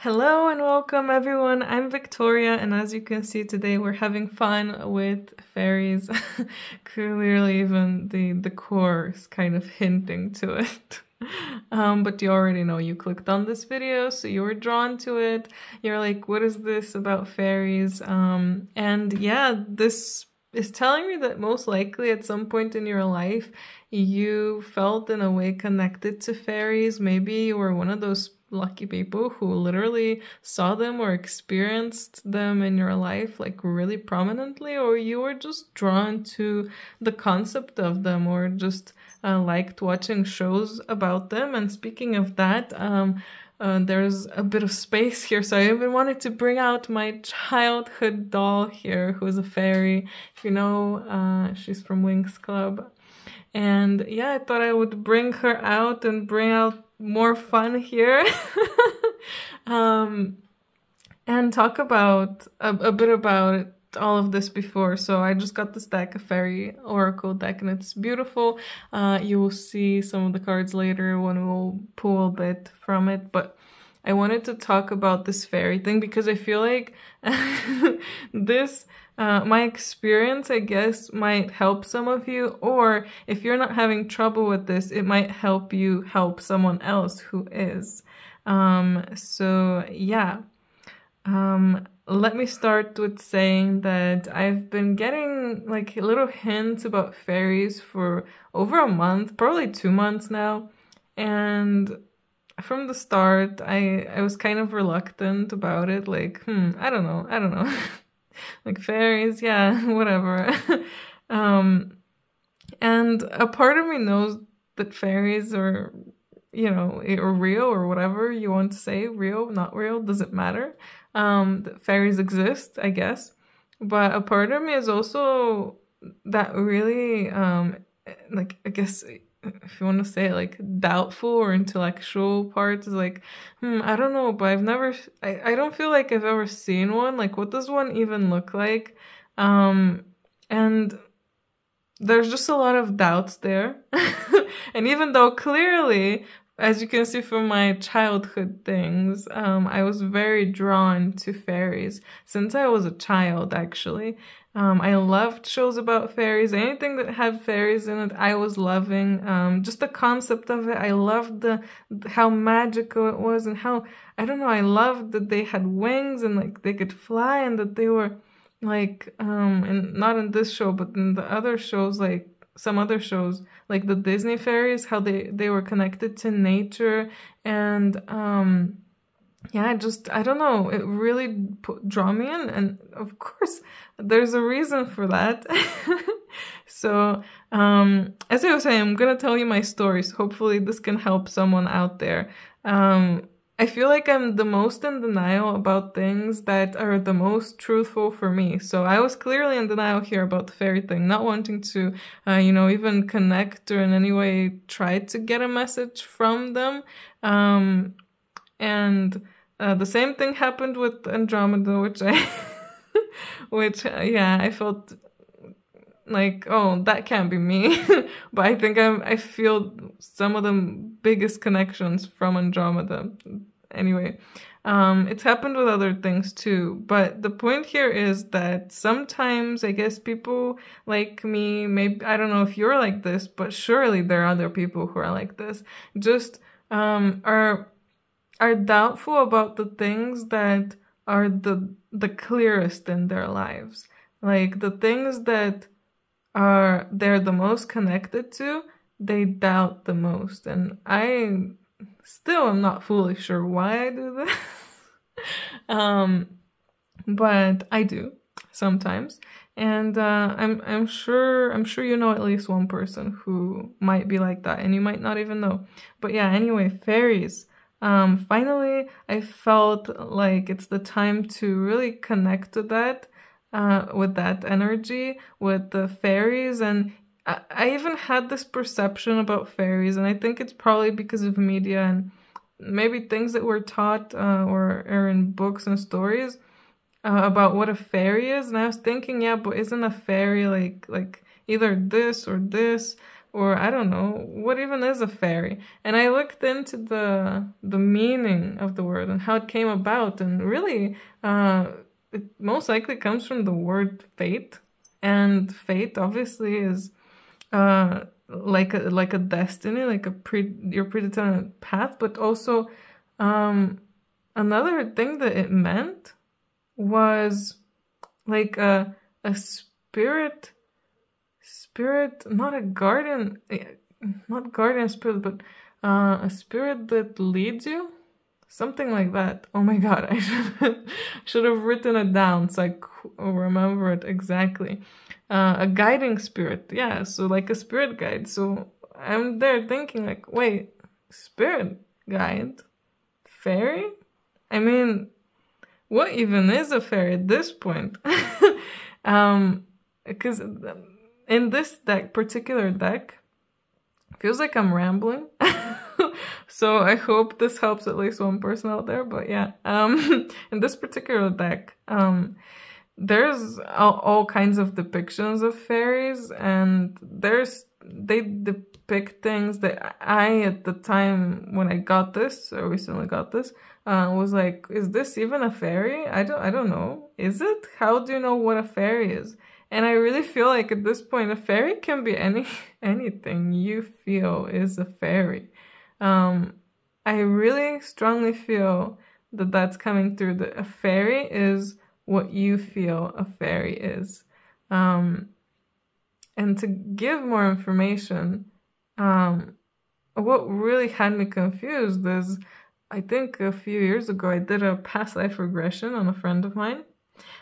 Hello and welcome everyone, I'm Victoria, and as you can see today we're having fun with fairies. Clearly even the decor is kind of hinting to it. But you already know, you clicked on this video, so you were drawn to it. You're like, what is this about fairies? And yeah, this is telling me that most likely at some point in your life you felt in a way connected to fairies. Maybe you were one of those lucky people who literally saw them or experienced them in your life like really prominently, or you were just drawn to the concept of them, or just liked watching shows about them. And speaking of that, there's a bit of space here, so I even wanted to bring out my childhood doll here, who's a fairy. If you know, she's from Winx Club. And yeah, I thought I would bring her out and bring out more fun here. And talk about a bit about all of this before. So I just got this deck, a fairy oracle deck, and it's beautiful. You will see some of the cards later when we'll pull a bit from it, but I wanted to talk about this fairy thing because I feel like this my experience, I guess, might help some of you, or if you're not having trouble with this, it might help you help someone else who is. So yeah. Let me start with saying that I've been getting like little hints about fairies for over a month, probably 2 months now. And from the start, I was kind of reluctant about it. Like, I don't know. Like fairies, yeah, whatever. And a part of me knows that fairies are, you know, or real, or whatever you want to say, real, not real, doesn't matter. That fairies exist, I guess. But a part of me is also that really, like, I guess, if you want to say it, like doubtful or intellectual part is like, I don't know, but I don't feel like I've ever seen one. Like, what does one even look like? And there's just a lot of doubts there. And even though clearly, as you can see from my childhood things, I was very drawn to fairies since I was a child, actually. I loved shows about fairies. Anything that had fairies in it, I was loving. Just the concept of it. I loved how magical it was, and how, I don't know, I loved that they had wings and like they could fly, and that they were like, and not in this show, but in the other shows, like some other shows, like the Disney fairies, how they were connected to nature. And yeah, I don't know, it really drew me in, and of course there's a reason for that. So as I was saying, I'm gonna tell you my stories. Hopefully this can help someone out there. I feel like I'm the most in denial about things that are the most truthful for me. So I was clearly in denial here about the fairy thing, not wanting to, you know, even connect or in any way try to get a message from them. And the same thing happened with Andromeda, which yeah, I felt like, oh, that can't be me. But I think I feel some of the biggest connections from Andromeda. Anyway, it's happened with other things too. But the point here is that sometimes, I guess, people like me, maybe, I don't know if you're like this, but surely there are other people who are like this, just are doubtful about the things that are the clearest in their lives. Like the things that they're the most connected to, they doubt the most. And I still am not fully sure why I do this. But I do sometimes. And I'm sure you know at least one person who might be like that, and you might not even know. But yeah, anyway, fairies. Finally I felt like it's the time to really connect to that, with that energy, with the fairies. And I even had this perception about fairies, and I think it's probably because of media and maybe things that were taught or are in books and stories about what a fairy is. And I was thinking, yeah, but isn't a fairy like either this or this, or I don't know, what even is a fairy? And I looked into the meaning of the word and how it came about, and really, it most likely comes from the word fate, and fate obviously is like a destiny, like your predetermined path, but also another thing that it meant was like a spirit, not a guardian, not guardian spirit, but a spirit that leads you, something like that. Oh my god, I should have written it down so I remember it exactly. A guiding spirit, yeah, so like a spirit guide. So I'm there thinking like, wait, spirit guide? Fairy? I mean, what even is a fairy at this point? Because in this particular deck, feels like I'm rambling. So I hope this helps at least one person out there. But yeah, in this particular deck, there's all kinds of depictions of fairies, and they depict things that I, at the time when I got this, or recently got this, was like, is this even a fairy? I don't know. Is it? How do you know what a fairy is? And I really feel like at this point, a fairy can be anything you feel is a fairy. I really strongly feel that that's coming through, that a fairy is what you feel a fairy is. And to give more information, what really had me confused is, I think a few years ago, I did a past life regression on a friend of mine.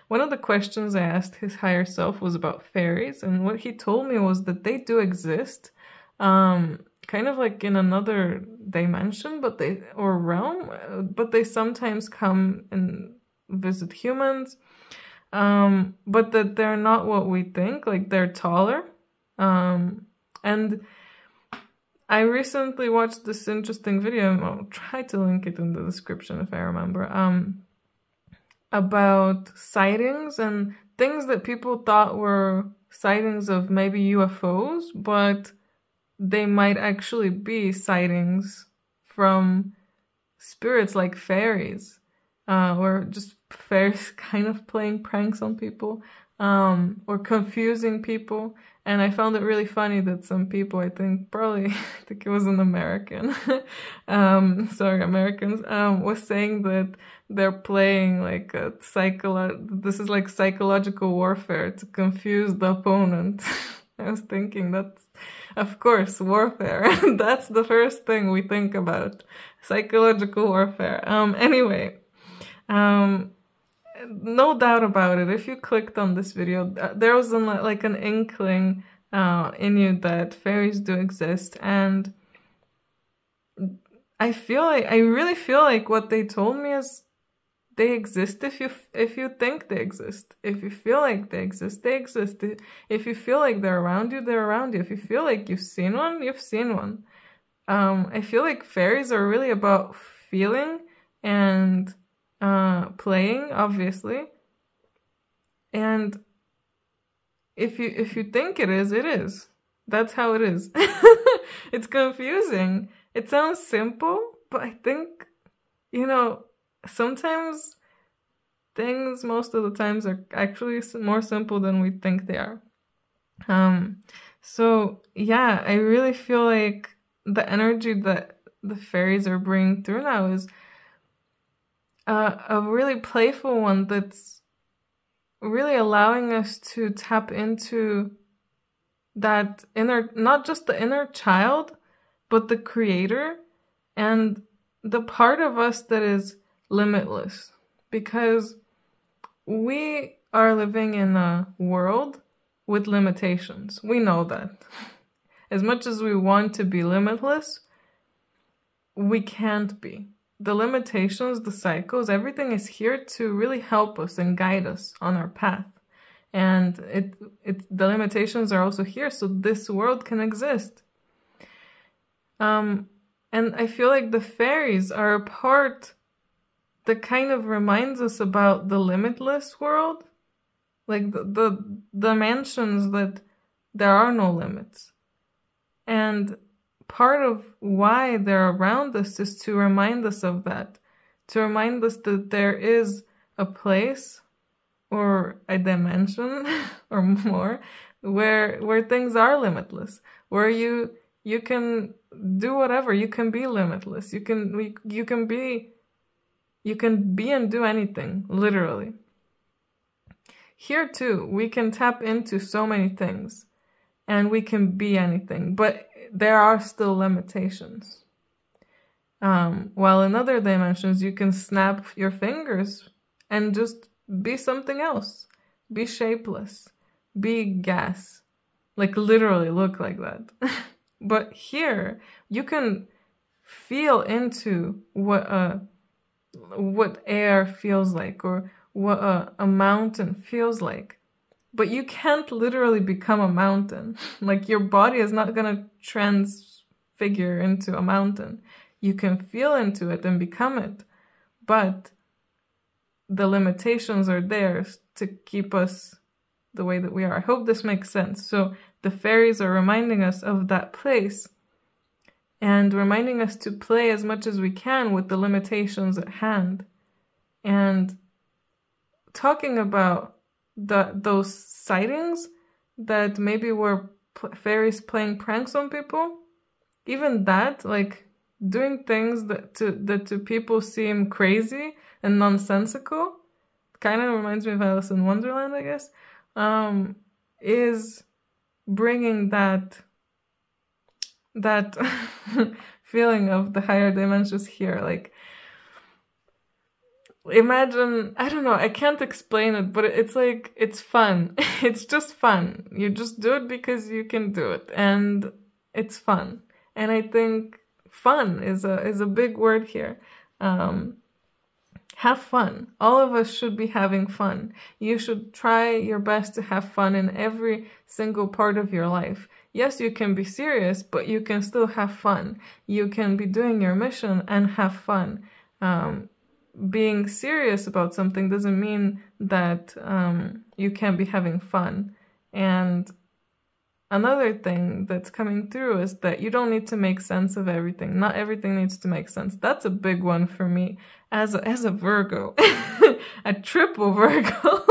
One of the questions I asked his higher self was about fairies, and what he told me was that they do exist, kind of like in another dimension, or realm, but they sometimes come and visit humans, but that they're not what we think, like they're taller. And I recently watched this interesting video, I'll try to link it in the description if I remember, about sightings and things that people thought were sightings of maybe UFOs, but they might actually be sightings from spirits like fairies, or just fairies kind of playing pranks on people, or confusing people. And I found it really funny that some people, I think it was an American, Americans, was saying that they're playing like this is like psychological warfare to confuse the opponent. I was thinking that's, of course, warfare. That's the first thing we think about, psychological warfare. Anyway, no doubt about it, if you clicked on this video, there was an inkling in you that fairies do exist, and I really feel like what they told me is they exist if you think they exist. If you feel like they exist, they exist. If you feel like they're around you, they're around you. If you feel like you've seen one, you've seen one. I feel like fairies are really about feeling and playing, obviously. And if you think it is, it is. That's how it is. It's confusing. It sounds simple, but I think, sometimes things, most of the times, are actually more simple than we think they are. So yeah, I really feel like the energy that the fairies are bringing through now is a really playful one that's really allowing us to tap into that inner, not just the inner child, but the creator and the part of us that is limitless. Because we are living in a world with limitations. We know that. As much as we want to be limitless, we can't be. The limitations, the cycles, everything is here to really help us and guide us on our path. And the limitations are also here so this world can exist. And I feel like the fairies are a part that kind of reminds us about the limitless world. Like the dimensions that there are no limits. And part of why they're around us is to remind us of that, to remind us that there is a place or a dimension or more where things are limitless, where you can do whatever, you can be limitless, you can be and do anything, literally. Here too, we can tap into so many things and we can be anything, but there are still limitations. While in other dimensions, you can snap your fingers and just be something else. Be shapeless. Be gas. Like literally look like that. But here, you can feel into what air feels like, or what a mountain feels like. But you can't literally become a mountain. Like your body is not going to transfigure into a mountain. You can feel into it and become it. But the limitations are there to keep us the way that we are. I hope this makes sense. So the fairies are reminding us of that place and reminding us to play as much as we can with the limitations at hand. And talking about those sightings that maybe were fairies playing pranks on people, even that, like doing things that to people seem crazy and nonsensical, kind of reminds me of Alice in Wonderland, I guess, is bringing that feeling of the higher dimensions here. Like, imagine, I don't know, I can't explain it, but it's like, it's fun. It's just fun. You just do it because you can do it, and it's fun. And I think fun is a big word here. Have fun. All of us should be having fun. You should try your best to have fun in every single part of your life. Yes, you can be serious, but you can still have fun. You can be doing your mission and have fun. Being serious about something doesn't mean that you can't be having fun. And another thing that's coming through is that you don't need to make sense of everything. Not everything needs to make sense. That's a big one for me as a Virgo, a triple Virgo.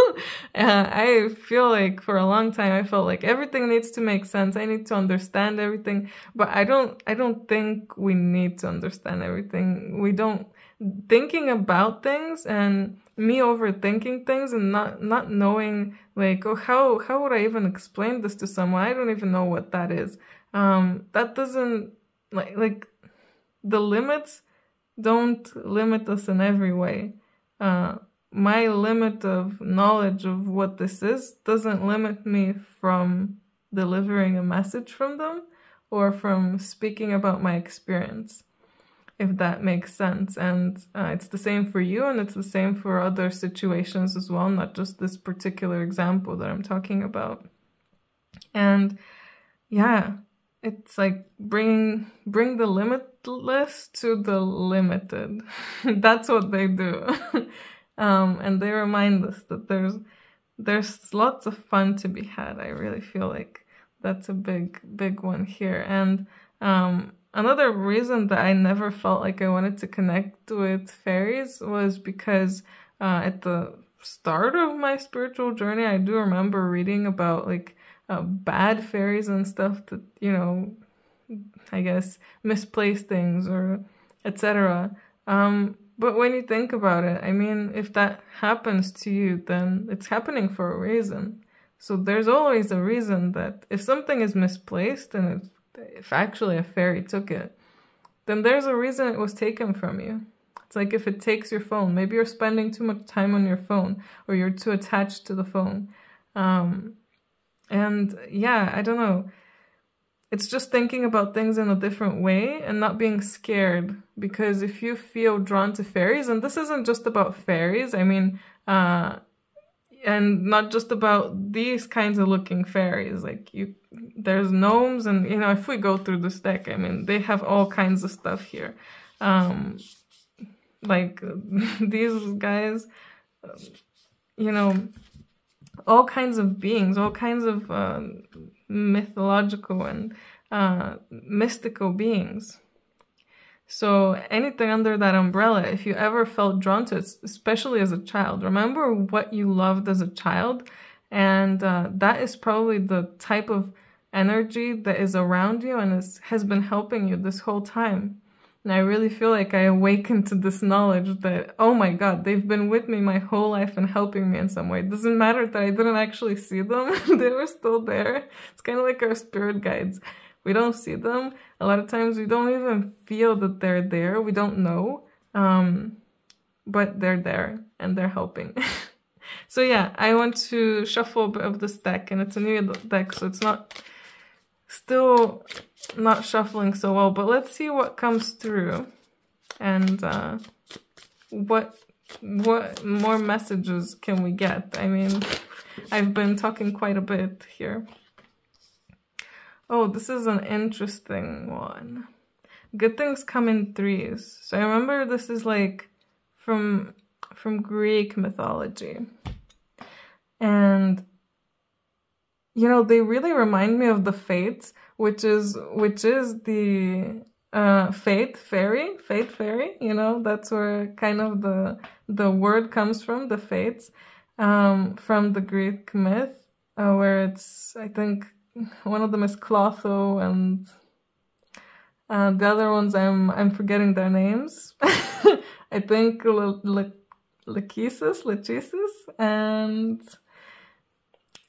I feel like for a long time I felt like everything needs to make sense. I need to understand everything, but I don't think we need to understand everything. We don't. Thinking about things and me overthinking things and not knowing, like, oh, how would I even explain this to someone? I don't even know what that is. That doesn't, like the limits don't limit us in every way. My limit of knowledge of what this is doesn't limit me from delivering a message from them or from speaking about my experience, if that makes sense. And it's the same for you, and it's the same for other situations as well, not just this particular example that I'm talking about. And yeah, it's like bring the limitless to the limited. That's what they do. And they remind us that there's lots of fun to be had. I really feel like that's a big one here. And another reason that I never felt like I wanted to connect with fairies was because at the start of my spiritual journey, I do remember reading about like bad fairies and stuff that, you know, I guess misplaced things or etc. But when you think about it, I mean, if that happens to you, then it's happening for a reason. So there's always a reason that if something is misplaced and if actually a fairy took it, then there's a reason it was taken from you. It's like if it takes your phone, maybe you're spending too much time on your phone or you're too attached to the phone. And yeah, I don't know. It's just thinking about things in a different way and not being scared. Because if you feel drawn to fairies, and this isn't just about fairies, I mean, and not just about these kinds of looking fairies, like there's gnomes, and you know, if we go through this deck, I mean, they have all kinds of stuff here. Like these guys, you know, all kinds of beings, all kinds of mythological and mystical beings. So anything under that umbrella, if you ever felt drawn to it, especially as a child, remember what you loved as a child, and that is probably the type of energy that is around you and has been helping you this whole time. And I really feel like I awakened to this knowledge that, oh my God, they've been with me my whole life and helping me in some way. It doesn't matter that I didn't actually see them. They were still there. It's kind of like our spirit guides. We don't see them. A lot of times we don't even feel that they're there. We don't know. But they're there and they're helping. So yeah, I want to shuffle a bit of this deck, and it's a new deck, so it's still not shuffling so well, but let's see what comes through and what more messages can we get. I mean, I've been talking quite a bit here. Oh, this is an interesting one. Good things come in threes. So I remember this is like from Greek mythology. And you know, they really remind me of the Fates, which is the fate fairy, you know, that's where kind of the word comes from, the Fates, from the Greek myth, where it's, I think one of them is Clotho, and the other ones I'm forgetting their names. I think Lachesis, and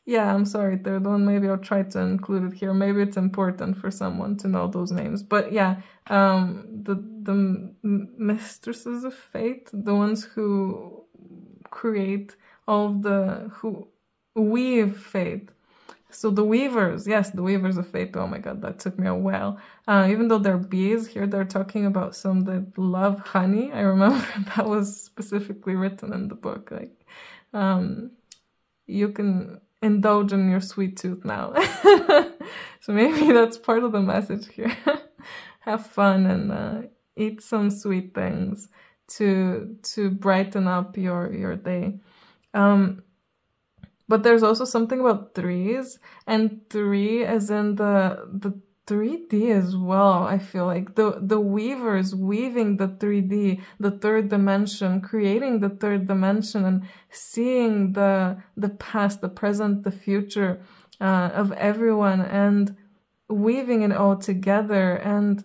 yeah, I'm sorry, third one, maybe I'll try to include it here. Maybe it's important for someone to know those names. But yeah, the mistresses of fate, the ones who create all of who weave fate. So the weavers, yes, the weavers of fate. Oh my God, that took me a while. Even though they're bees, here they're talking about some that love honey. I remember that was specifically written in the book. Like, you can indulge in your sweet tooth now. So maybe that's part of the message here. Have fun and eat some sweet things to brighten up your day. But there's also something about threes, and three as in the 3D as well. I feel like the weavers weaving the 3D, the third dimension, creating the third dimension, and seeing the past, the present, the future of everyone, and weaving it all together, and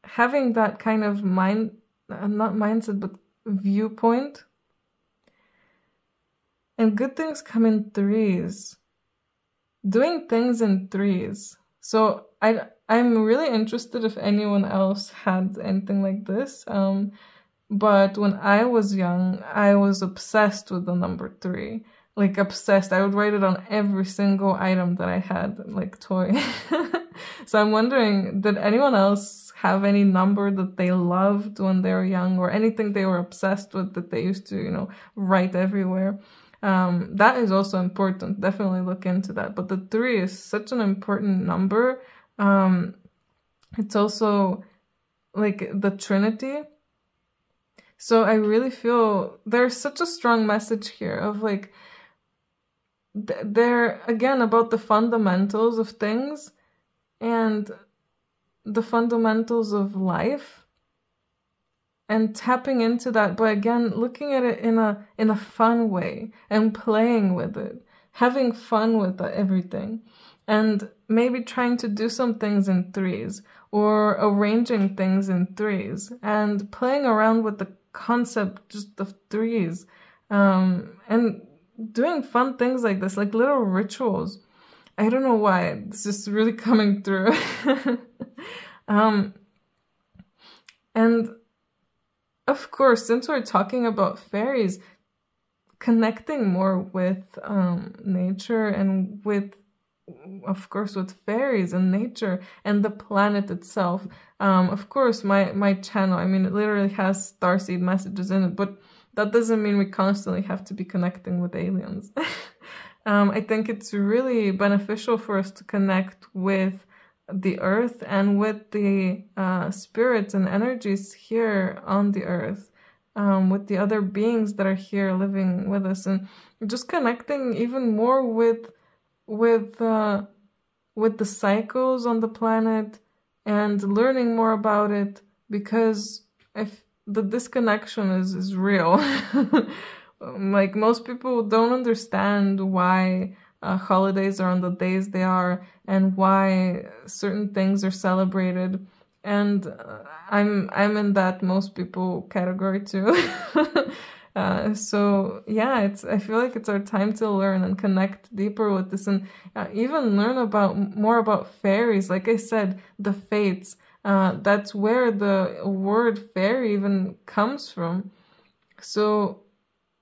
having that kind of not mindset, but viewpoint. And good things come in threes. Doing things in threes. So I'm really interested if anyone else had anything like this. But when I was young, I was obsessed with the number 3. Like obsessed. I would write it on every single item that I had, like toy. So I'm wondering, did anyone else have any number that they loved when they were young, or anything they were obsessed with that they used to, you know, write everywhere? That is also important. Definitely look into that. But the 3 is such an important number. It's also like the Trinity. So I really feel there's such a strong message here of like, they're again about the fundamentals of things and the fundamentals of life, and tapping into that, but again looking at it in a fun way and playing with it, having fun with everything, and maybe trying to do some things in 3s, or arranging things in 3s, and playing around with the concept just of 3s, and doing fun things like this, like little rituals. I don't know why, it's just really coming through. And of course, since we're talking about fairies, connecting more with nature, and with, of course, with fairies and nature and the planet itself. Of course, my channel, I mean, it literally has starseed messages in it, but that doesn't mean we constantly have to be connecting with aliens. I think it's really beneficial for us to connect with the earth and with the spirits and energies here on the earth, with the other beings that are here living with us, and just connecting even more with with the cycles on the planet and learning more about it, because if the disconnection is real. Like, most people don't understand why holidays are on the days they are and why certain things are celebrated. And I'm in that most people category too. So yeah, I feel like it's our time to learn and connect deeper with this, and even learn more about fairies. Like I said, the fates. That's where the word fairy even comes from. So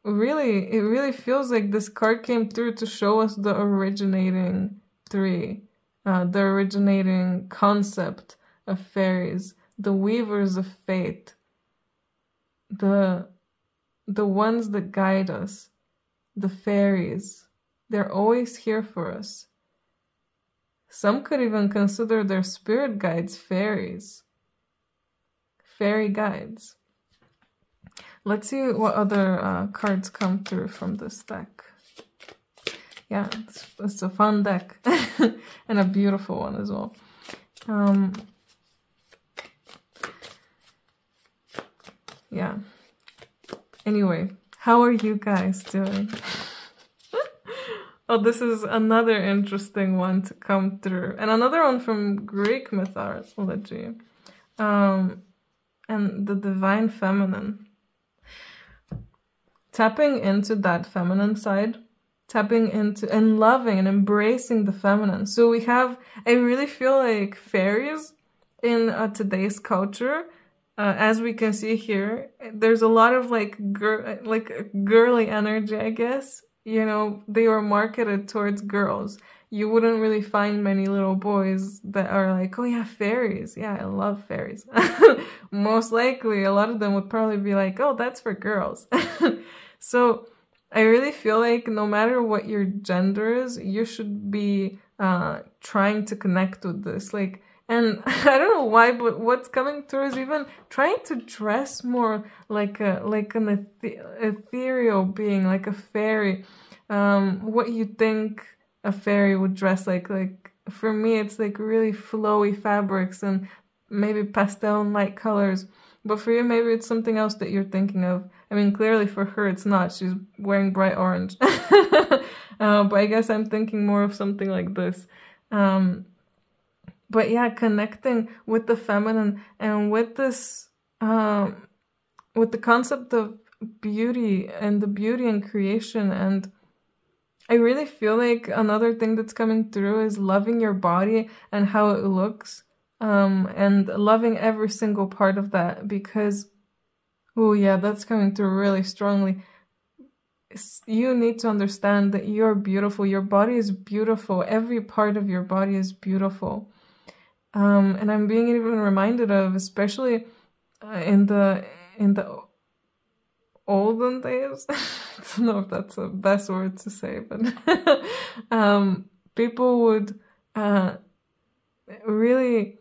really, it really feels like this card came through to show us the originating three, the originating concept of fairies, the weavers of fate, the ones that guide us, the fairies. They're always here for us. Some could even consider their spirit guides fairies. Fairy guides. Let's see what other cards come through from this deck. Yeah, it's a fun deck. And a beautiful one as well. Yeah. Anyway, how are you guys doing? Oh, this is another interesting one to come through. And another one from Greek mythology. And the divine feminine. Tapping into that feminine side. Tapping into and loving and embracing the feminine. So we have, I really feel like fairies in today's culture, as we can see here, there's a lot of like girly energy, I guess. You know, they were marketed towards girls. You wouldn't really find many little boys that are like, oh yeah, fairies. Yeah, I love fairies. Most likely, a lot of them would probably be like, oh, that's for girls. So I really feel like no matter what your gender is, you should be trying to connect with this. Like, and I don't know why, but what's coming through is even trying to dress more like an ethereal being, like a fairy. What you think a fairy would dress like. Like, for me, it's like really flowy fabrics and maybe pastel and light colors. But for you, maybe it's something else that you're thinking of. I mean, clearly for her, it's not. She's wearing bright orange. But I guess I'm thinking more of something like this. But yeah, connecting with the feminine and with this, with the concept of beauty and the beauty in creation. And I really feel like another thing that's coming through is loving your body and how it looks, and loving every single part of that, because, oh yeah, that's coming through really strongly. You need to understand that you're beautiful. Your body is beautiful. Every part of your body is beautiful. And I'm being even reminded of, especially in the olden days, I don't know if that's the best word to say, but people would really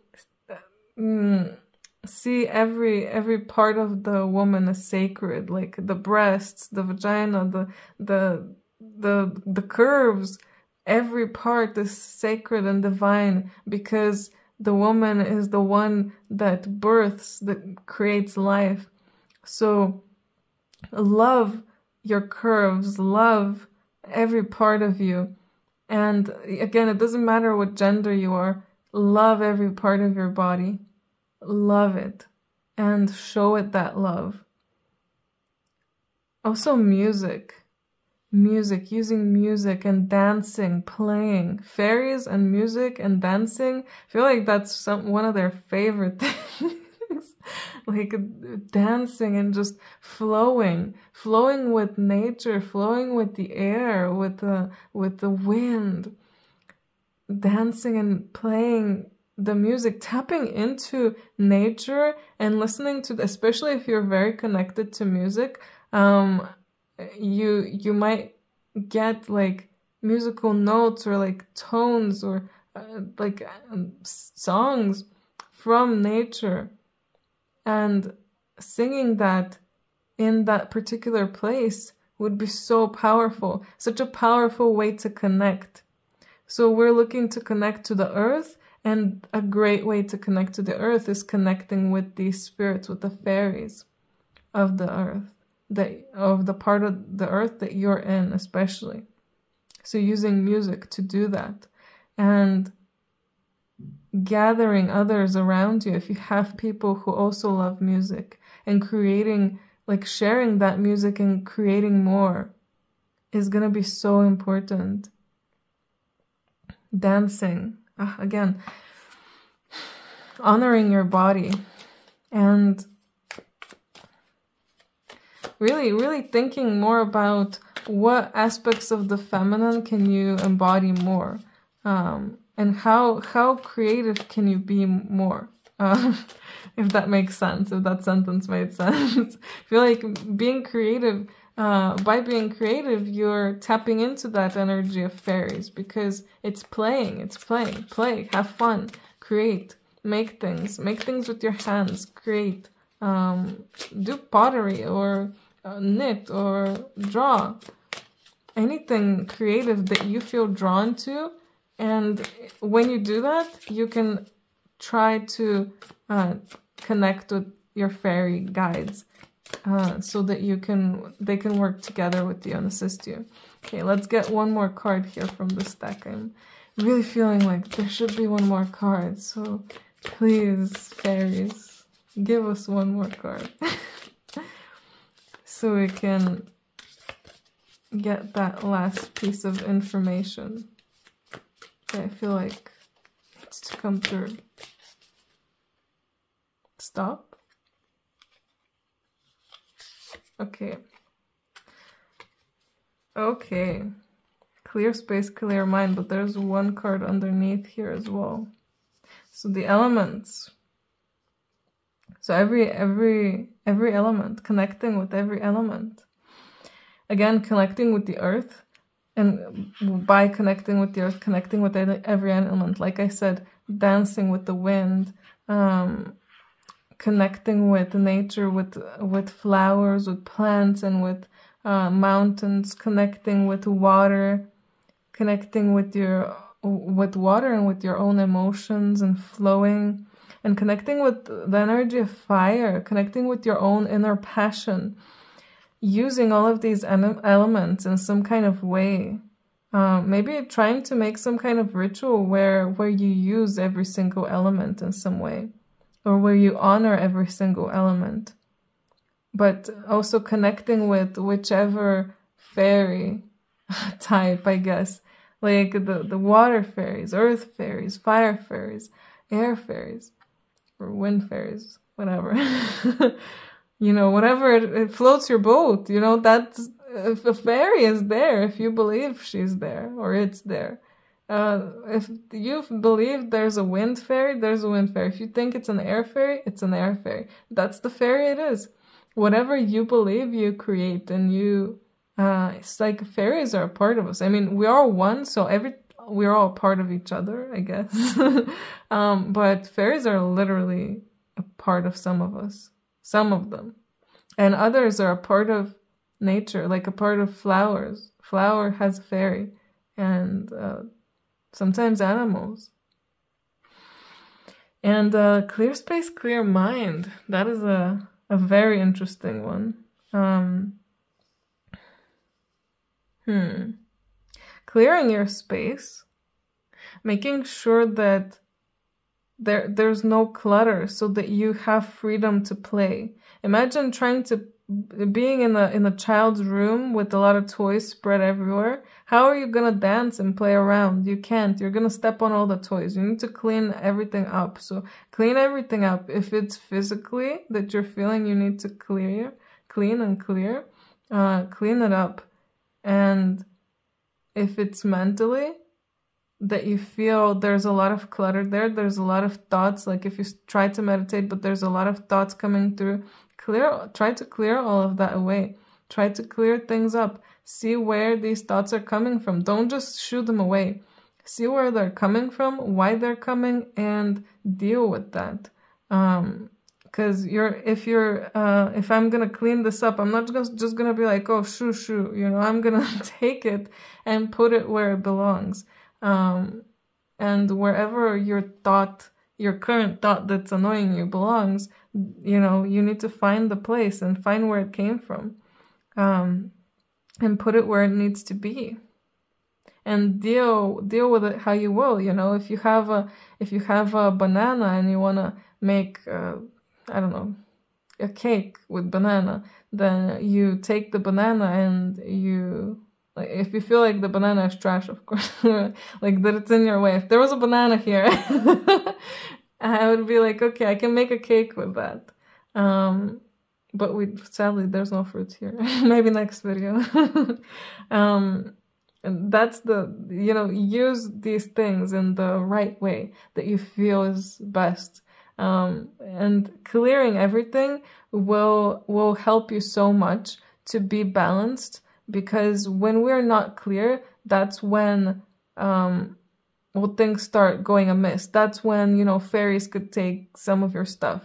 see every part of the woman as sacred, like the breasts, the vagina, the curves. Every part is sacred and divine, because the woman is the one that births, that creates life. So love your curves, love every part of you. And again, it doesn't matter what gender you are, love every part of your body. Love it and show it that love. Also music, using music and dancing, playing. Fairies and music and dancing, I feel like that's one of their favorite things. Like dancing and just flowing with nature, flowing with the air, with the wind. Dancing and playing the music, tapping into nature and listening to, especially if you're very connected to music, you might get like musical notes or like tones or songs from nature, and singing that in that particular place would be so powerful, such a powerful way to connect. So we're looking to connect to the earth, and a great way to connect to the earth is connecting with these spirits, with the fairies of the earth, of the part of the earth that you're in, especially. So using music to do that, and gathering others around you, if you have people who also love music, and creating, like sharing that music and creating more, is going to be so important. Dancing, again, honoring your body, and really thinking more about what aspects of the feminine can you embody more, and how creative can you be more, if that makes sense, if that sentence made sense. I feel like being creative, by being creative, you're tapping into that energy of fairies, because it's play, have fun, create, make things with your hands, create, do pottery, or knit, or draw, anything creative that you feel drawn to. And when you do that, you can try to connect with your fairy guides, so that they can work together with you and assist you. Okay, let's get one more card here from this deck. I'm really feeling like there should be one more card, so please, fairies, give us one more card. So we can get that last piece of information that I feel like needs to come through. Stop. Okay. Okay. Clear space, clear mind, but there's one card underneath here as well. So the elements. So every element, connecting with every element. Again, connecting with the earth, and by connecting with the earth, connecting with every element. Like I said, dancing with the wind, connecting with nature, with flowers, with plants, and with mountains, connecting with water, connecting with water and with your own emotions, and flowing, and connecting with the energy of fire, connecting with your own inner passion, using all of these elements in some kind of way. Maybe trying to make some kind of ritual where you use every single element in some way, or where you honor every single element, but also connecting with whichever fairy type, I guess, like the water fairies, earth fairies, fire fairies, air fairies, or wind fairies, whatever. You know, whatever it floats your boat, you know, that's, if a fairy is there, if you believe she's there, or it's there. If you believe there's a wind fairy, there's a wind fairy. If you think it's an air fairy, it's an air fairy. That's the fairy it is. Whatever you believe, you create, and it's like fairies are a part of us. I mean, we are one, so we're all part of each other, I guess. But fairies are literally a part of some of us. Some of them. And others are a part of nature, like a part of flowers. Flower has a fairy. And sometimes animals. And clear space, clear mind. That is a very interesting one. Clearing your space. Making sure that there's no clutter, so that you have freedom to play. Imagine being in a child's room with a lot of toys spread everywhere. How are you gonna dance and play around? You can't. You're gonna step on all the toys. You need to clean everything up. So clean everything up. If it's physically that you're feeling you need to clean it up. And if it's mentally that you feel there's a lot of clutter there's a lot of thoughts, like if you try to meditate but there's a lot of thoughts coming through, try to clear all of that away. Try to clear things up. See where these thoughts are coming from. Don't just shoo them away. See where they're coming from, why they're coming, and deal with that. Because if I'm gonna clean this up, I'm not just gonna be like, oh, shoo, you know, I'm gonna take it and put it where it belongs. And wherever your current thought that's annoying you belongs, you know, you need to find the place and find where it came from, and put it where it needs to be, and deal with it how you will. You know, if you have a banana and you want to make I don't know, a cake with banana, then you take the banana and you, like, if you feel like the banana is trash, of course, like that it's in your way. If there was a banana here, I would be like, okay, I can make a cake with that. But sadly, there's no fruits here. Maybe next video. And that's you know, use these things in the right way that you feel is best. And clearing everything will help you so much to be balanced, because when we're not clear, that's when things start going amiss. That's when, you know, fairies could take some of your stuff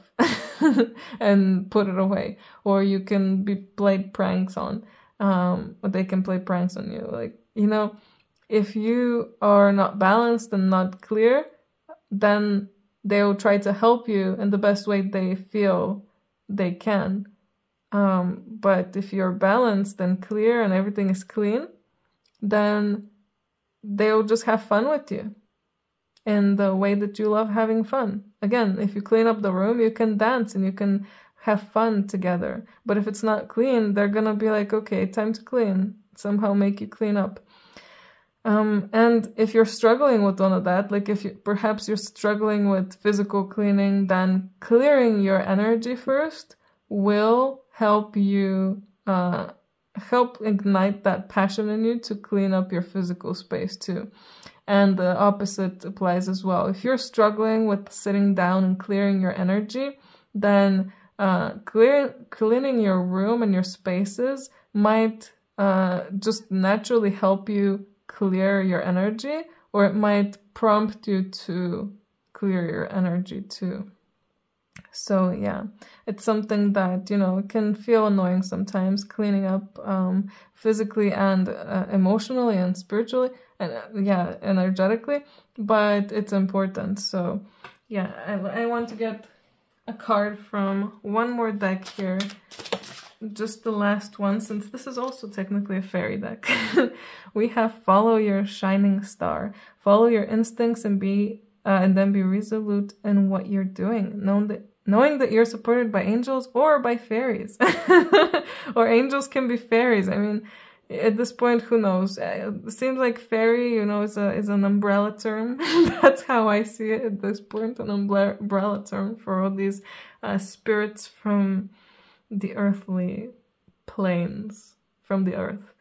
and put it away, or you can be played pranks on, or they can play pranks on you. Like, you know, if you are not balanced and not clear, then they'll try to help you in the best way they feel they can. But if you're balanced and clear and everything is clean, then they'll just have fun with you in the way that you love having fun. Again, if you clean up the room, you can dance and you can have fun together. But if it's not clean, they're gonna be like, okay, time to clean. Somehow make you clean up. And if you're struggling with one of that, like if perhaps you're struggling with physical cleaning, then clearing your energy first will help you, help ignite that passion in you to clean up your physical space too. And the opposite applies as well. If you're struggling with sitting down and clearing your energy, then cleaning your room and your spaces might just naturally help you clear your energy, or it might prompt you to clear your energy too. So yeah, it's something that, you know, can feel annoying sometimes, cleaning up physically and emotionally and spiritually and yeah, energetically, but it's important. So yeah, I want to get a card from one more deck here, just the last one, since this is also technically a fairy deck. We have Follow Your Shining Star. Follow your instincts and then be resolute in what you're doing, knowing that you're supported by angels or by fairies. Or angels can be fairies. I mean, at this point, who knows? It seems like fairy, you know, is an umbrella term. That's how I see it at this point, an umbrella term for all these spirits from the earthly planes, from the earth.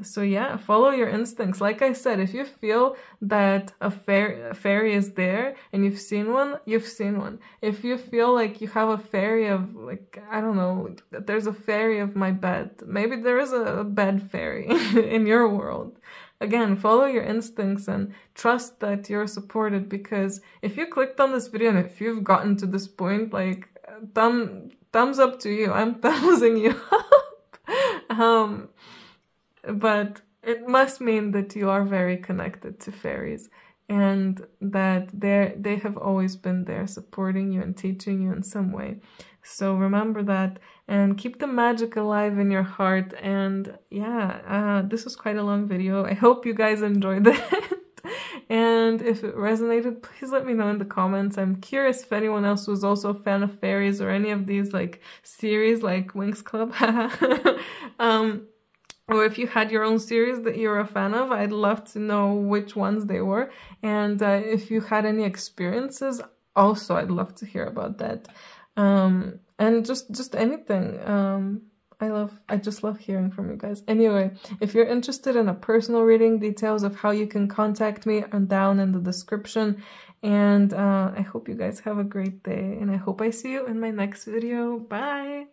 So yeah, follow your instincts. Like I said, if you feel that a fairy is there and you've seen one, you've seen one. If you feel like you have a fairy of, like, I don't know, there's a fairy of my bed, maybe there is a bed fairy in your world. Again, follow your instincts and trust that you're supported, because if you clicked on this video and if you've gotten to this point, like, thumbs up to you. I'm thumbsing you up. But it must mean that you are very connected to fairies, and that they have always been there supporting you and teaching you in some way. So remember that and keep the magic alive in your heart. And yeah, this was quite a long video. I hope you guys enjoyed it. And if it resonated, please let me know in the comments. I'm curious if anyone else was also a fan of fairies or any of these like series like Winx Club. Or if you had your own series that you're a fan of, I'd love to know which ones they were. And if you had any experiences, also I'd love to hear about that. And just anything. I just love hearing from you guys. Anyway, if you're interested in a personal reading, details of how you can contact me are down in the description. And I hope you guys have a great day, and I hope I see you in my next video. Bye!